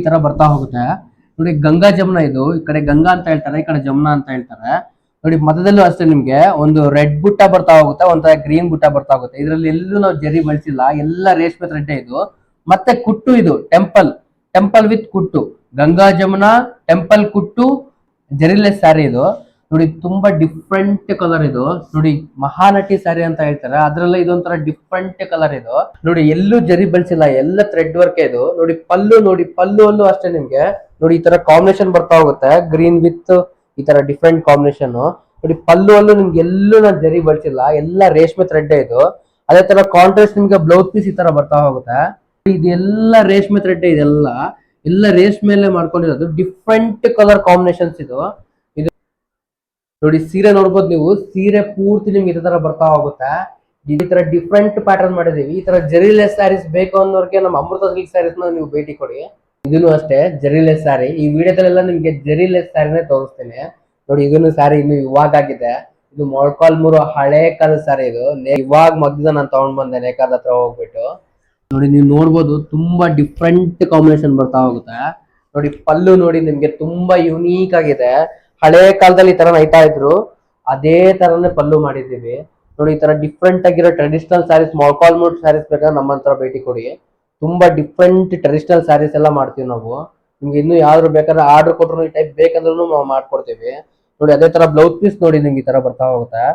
ಈ ತರ ಬರ್ತಾ ಹೋಗುತ್ತೆ ನೋಡಿ. ಗಂಗಾ ಜಮುನಾ ಇದು, ಈ ಕಡೆ ಗಂಗಾ ಅಂತ ಹೇಳ್ತಾರೆ, ಈ ಕಡೆ ಜಮುನಾ ಅಂತ ಹೇಳ್ತಾರೆ ನೋಡಿ. ಮಧ್ಯದಲ್ಲೂ ಅಷ್ಟೇ ನಿಮ್ಗೆ ಒಂದು ರೆಡ್ ಬುಟ್ಟ ಬರ್ತಾ ಹೋಗುತ್ತೆ, ಒಂಥರ ಗ್ರೀನ್ ಬುಟ್ಟ ಬರ್ತಾ ಹೋಗುತ್ತೆ. ಇದ್ರಲ್ಲಿ ಎಲ್ಲೂ ನಾವು ಜರಿ ಬಳಸಿಲ್ಲ, ಎಲ್ಲ ರೇಷ್ಮೆ ಥ್ರೆಡ್ ಇದು. ಮತ್ತೆ ಕುಟ್ಟು ಇದು ಟೆಂಪಲ್, ಟೆಂಪಲ್ ವಿತ್ ಕುಟ್ಟು, ಗಂಗಾ ಜಮುನಾ ಟೆಂಪಲ್ ಕುಟ್ಟು ಜರಿಲೆಸ್ ಸ್ಯಾರಿ ಇದು ನೋಡಿ. ತುಂಬಾ ಡಿಫ್ರೆಂಟ್ ಕಲರ್ ಇದು ನೋಡಿ. ಮಹಾನಟಿ ಸ್ಯಾರಿ ಅಂತ ಹೇಳ್ತಾರೆ, ಅದ್ರಲ್ಲ ಇದೊಂಥರ ಡಿಫ್ರೆಂಟ್ ಕಲರ್ ಇದು ನೋಡಿ. ಎಲ್ಲೂ ಜರಿ ಬಳಸಿಲ್ಲ, ಎಲ್ಲ ಥ್ರೆಡ್ ವರ್ಕ್ ಇದು ನೋಡಿ. ಪಲ್ಲು ನೋಡಿ, ಪಲ್ಲು ಅಲ್ಲೂ ಅಷ್ಟೇ ನಿಮ್ಗೆ ನೋಡಿ ಈ ತರ ಕಾಂಬಿನೇಷನ್ ಬರ್ತಾ ಹೋಗುತ್ತೆ, ಗ್ರೀನ್ ವಿತ್ ಈ ತರ ಡಿಫ್ರೆಂಟ್ ಕಾಂಬಿನೇಷನ್ ನೋಡಿ. ಪಲ್ಲು ಅಲ್ಲೂ ನಿಮ್ಗೆ ಎಲ್ಲೂ ನಾನು ಜರಿ ಬಳಸಿಲ್ಲ, ಎಲ್ಲ ರೇಷ್ಮೆ ಥ್ರೆಡ್ ಇದು. ಅದೇ ತರ ಕಾಂಟ್ರಾಸ್ಟ್ ನಿಮ್ಗೆ ಬ್ಲೌಸ್ ಪೀಸ್ ಈ ತರ ಬರ್ತಾ ಹೋಗುತ್ತೆ. ಇದೆಲ್ಲ ರೇಷ್ಮೆ ಥ್ರೆಡ್, ಇದೆಲ್ಲ ಎಲ್ಲ ರೇಷ್ಮೆಲ್ಲೇ ಮಾಡ್ಕೊಂಡಿರೋದು. ಡಿಫ್ರೆಂಟ್ ಕಲರ್ ಕಾಂಬಿನೇಷನ್ಸ್ ಇದು ನೋಡಿ. ಸೀರೆ ನೋಡ್ಬೋದು ನೀವು, ಸೀರೆ ಪೂರ್ತಿ ನಿಮ್ಗೆ ಇದೇ ತರ ಬರ್ತಾ ಹೋಗುತ್ತೆ. ಈ ತರ ಡಿಫ್ರೆಂಟ್ ಪ್ಯಾಟರ್ನ್ ಮಾಡಿದೀವಿ. ಈ ತರ ಜರಿಲೆಸ್ ಸ್ಯಾರೀಸ್ ಬೇಕು ಅನ್ನೋರ್ಗೆ ನಮ್ಮ ಅಮೃತ ಸಿಲ್ಕ್ ಸ್ಯಾರೀಸ್ ನ ನೀವು ಭೇಟಿ ಕೊಡಿ. ಇದನ್ನು ಅಷ್ಟೇ ಜರಿಲೆಸ್ ಸ್ಯಾರಿ. ಈ ವಿಡಿಯೋದಲ್ಲೆಲ್ಲ ನಿಮ್ಗೆ ಜರಿಲೆಸ್ ಸ್ಯಾರಿನೇ ತೋರಿಸ್ತೇನೆ ನೋಡಿ. ಇದನ್ನು ಸ್ಯಾರಿ ಇನ್ನು ಇವಾಗ ಆಗಿದೆ, ಇದು ಮೊಳಕಾಲ್ಮೂರು ಹಳೆ ಕಾಲದ ಸ್ಯಾರಿ ಇದು. ಇವಾಗ ಮಗ್ದ ನಾನು ತಗೊಂಡ್ ಬಂದೆ ನೇಕಾರದ ಹತ್ರ ಹೋಗ್ಬಿಟ್ಟು ನೋಡಿ. ನೀವು ನೋಡ್ಬೋದು ತುಂಬಾ ಡಿಫ್ರೆಂಟ್ ಕಾಂಬಿನೇಷನ್ ಬರ್ತಾ ಹೋಗುತ್ತೆ ನೋಡಿ. ಪಲ್ಲು ನೋಡಿ ನಿಮ್ಗೆ ತುಂಬಾ ಯುನೀಕ್ ಆಗಿದೆ. ಹಳೆ ಕಾಲದಲ್ಲಿ ಈ ತರ ನೈತಾ ಇದ್ರು, ಅದೇ ತರನೇ ಪಲ್ಲು ಮಾಡಿದೀವಿ ನೋಡಿ. ಈ ತರ ಡಿಫ್ರೆಂಟ್ ಆಗಿರೋ ಟ್ರೆಡಿಷನಲ್ ಸ್ಯಾರೀಸ್, ಮೊಳಕಾಲ್ಮೂರು ಸ್ಯಾರೀಸ್ ಬೇಕಾದ್ರೆ ನಮ್ಮ ಹತ್ರ ಭೇಟಿ ಕೊಡಿ. ತುಂಬಾ ಡಿಫ್ರೆಂಟ್ ಟ್ರೆಡಿಷನಲ್ ಸ್ಯಾರೀಸ್ ಎಲ್ಲ ಮಾಡ್ತೀವಿ ನಾವು. ನಿಮ್ಗೆ ಇನ್ನು ಯಾವ್ದು ಬೇಕಾದ್ರೆ ಆರ್ಡರ್ ಕೊಟ್ಟರು ಈ ಟೈಪ್ ಬೇಕಂದ್ರೂ ನಾವು ಮಾಡ್ಕೊಡ್ತೀವಿ ನೋಡಿ. ಅದೇ ತರ ಬ್ಲೌಸ್ ಪೀಸ್ ನೋಡಿ ನಿಮ್ಗೆ ಈ ತರ ಬರ್ತಾ ಹೋಗುತ್ತೆ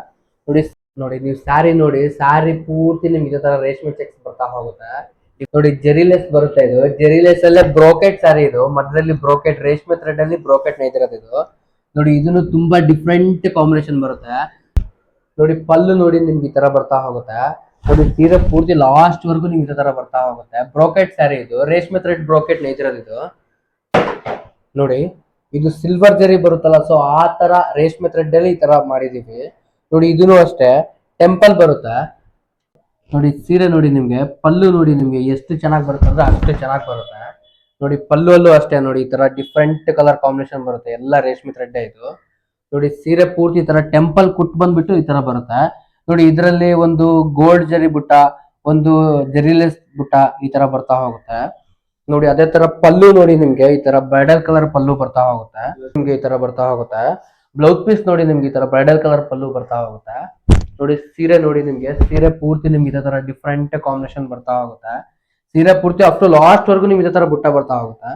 ನೋಡಿ. ನೋಡಿ ನೀವು ಸ್ಯಾರಿ ನೋಡಿ, ಸ್ಯಾರಿ ಪೂರ್ತಿ ನಿಮ್ಗೆ ಇದೇ ತರ ರೇಷ್ಮೆ ಚೆಕ್ಸ್ ಬರ್ತಾ ಹೋಗುತ್ತೆ ನೋಡಿ. ಜೆರಿಲೆಸ್ ಬರುತ್ತೆ ಇದು, ಜೆರಿಲೆಸ್ ಅಲ್ಲೇ ಬ್ರೋಕೆಟ್ ಸ್ಯಾರಿ ಇದು. ಮಧ್ಯದಲ್ಲಿ ಬ್ರೋಕೆಟ್, ರೇಷ್ಮೆ ಥ್ರೆಡ್ ಅಲ್ಲಿ ಬ್ರೋಕೆಟ್ ನೈತಿರೋದು ಇದು ನೋಡಿ. ಇದನ್ನು ತುಂಬಾ ಡಿಫ್ರೆಂಟ್ ಕಾಂಬಿನೇಷನ್ ಬರುತ್ತೆ ನೋಡಿ. ಪಲ್ಲು ನೋಡಿ ನಿಮ್ಗೆ ಈ ತರ ಬರ್ತಾ ಹೋಗುತ್ತೆ ನೋಡಿ. ಸೀರೆ ಪೂರ್ತಿ ಲಾಸ್ಟ್ ವರ್ಗು ನಿಮ್ಗೆ ಇದೇ ತರ ಬರ್ತಾ ಹೋಗುತ್ತೆ. ಬ್ರೋಕೆಟ್ ಸ್ಯಾರಿ ಇದು, ರೇಷ್ಮೆ ಥ್ರೆಡ್ ಬ್ರೋಕೆಟ್ ನೈತಿರೋದು ಇದು ನೋಡಿ. ಇದು ಸಿಲ್ವರ್ ಜರಿ ಬರುತ್ತಲ್ಲ, ಸೊ ಆ ತರ ರೇಷ್ಮೆ ಥ್ರೆಡ್ ಅಲ್ಲಿ ಈ ತರ ಮಾಡಿದೀವಿ ನೋಡಿ. ಇದನ್ನು ಅಷ್ಟೇ ಟೆಂಪಲ್ ಬರುತ್ತೆ ನೋಡಿ. ಸೀರೆ ನೋಡಿ ನಿಮ್ಗೆ ಪಲ್ಲು ನೋಡಿ ನಿಮ್ಗೆ ಎಷ್ಟು ಚೆನ್ನಾಗಿ ಬರುತ್ತೆ ಅಂದ್ರೆ ಅಷ್ಟು ಚೆನ್ನಾಗಿ ಬರುತ್ತೆ ನೋಡಿ. ಪಲ್ಲು ಅಲ್ಲೂ ಅಷ್ಟೇ ನೋಡಿ, ಈ ತರ ಡಿಫ್ರೆಂಟ್ ಕಲರ್ ಕಾಂಬಿನೇಷನ್ ಬರುತ್ತೆ, ಎಲ್ಲ ರೇಷ್ಮೆ ಥ್ರೆಡ್ ಇದು ನೋಡಿ. ಸೀರೆ ಪೂರ್ತಿ ಈ ತರ ಟೆಂಪಲ್ ಕುಟ್ ಬಂದ್ಬಿಟ್ಟು ಈ ತರ ಬರುತ್ತೆ ನೋಡಿ. ಇದರಲ್ಲಿ ಒಂದು ಗೋಲ್ಡ್ ಜರಿ ಬುಟ್ಟ, ಒಂದು ಜರಿಲೆಸ್ ಬುಟ್ಟ ಈ ತರ ಬರ್ತಾ ಹೋಗುತ್ತೆ ನೋಡಿ. ಅದೇ ತರ ಪಲ್ಲು ನೋಡಿ ನಿಮ್ಗೆ ಈ ತರ ಬ್ರೈಡಲ್ ಕಲರ್ ಪಲ್ಲು ಬರ್ತಾ ಹೋಗುತ್ತೆ ನಿಮ್ಗೆ ಈ ತರ ಬರ್ತಾ ಹೋಗುತ್ತೆ. ಬ್ಲೌಸ್ ಪೀಸ್ ನೋಡಿ ನಿಮ್ಗೆ ಈ ತರ ಬ್ರೈಡಲ್ ಕಲರ್ ಪಲ್ಲು ಬರ್ತಾ ಹೋಗುತ್ತೆ ನೋಡಿ. ಸೀರೆ ನೋಡಿ ನಿಮ್ಗೆ, ಸೀರೆ ಪೂರ್ತಿ ನಿಮ್ಗೆ ಇದೇ ತರ ಡಿಫ್ರೆಂಟ್ ಕಾಂಬಿನೇಷನ್ ಬರ್ತಾ ಹೋಗುತ್ತೆ. ಸೀರೆ ಪೂರ್ತಿ ಅಪ್ ಟು ಲಾಸ್ಟ್ ವರ್ಗು ನಿಮ್ಗೆ ಇದೇ ತರ ಬುಟ್ಟ ಬರ್ತಾ ಹೋಗುತ್ತೆ.